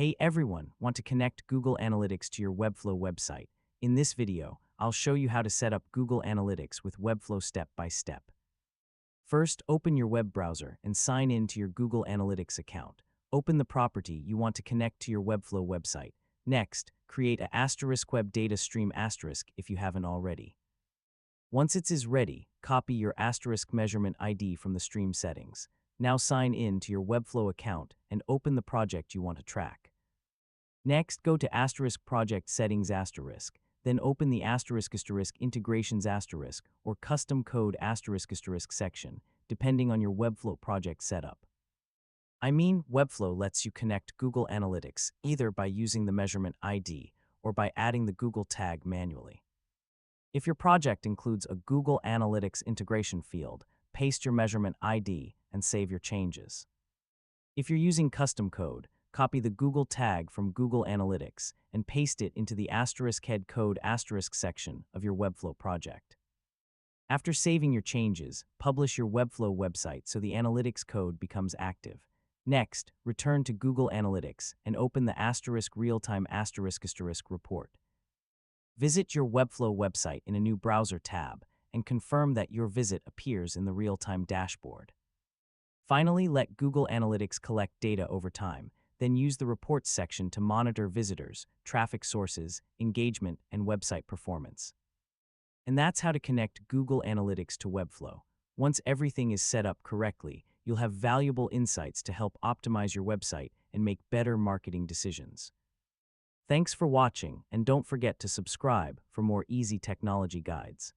Hey everyone, want to connect Google Analytics to your Webflow website? In this video, I'll show you how to set up Google Analytics with Webflow step by step. First, open your web browser and sign in to your Google Analytics account. Open the property you want to connect to your Webflow website. Next, create a *web data stream* if you haven't already. Once it is ready, copy your *measurement ID from the stream settings. Now sign in to your Webflow account and open the project you want to track. Next, go to *project settings*, then open the *integrations* or custom code * section, depending on your Webflow project setup. Webflow lets you connect Google Analytics either by using the measurement ID or by adding the Google tag manually. If your project includes a Google Analytics integration field, paste your measurement ID and save your changes. If you're using custom code, copy the Google tag from Google Analytics and paste it into the *head code * section of your Webflow project. After saving your changes, publish your Webflow website so the analytics code becomes active. Next, return to Google Analytics and open the *real-time * report. Visit your Webflow website in a new browser tab and confirm that your visit appears in the real-time dashboard. Finally, let Google Analytics collect data over time, then use the reports section to monitor visitors, traffic sources, engagement, and website performance. And that's how to connect Google Analytics to Webflow. Once everything is set up correctly, you'll have valuable insights to help optimize your website and make better marketing decisions. Thanks for watching, and don't forget to subscribe for more easy technology guides.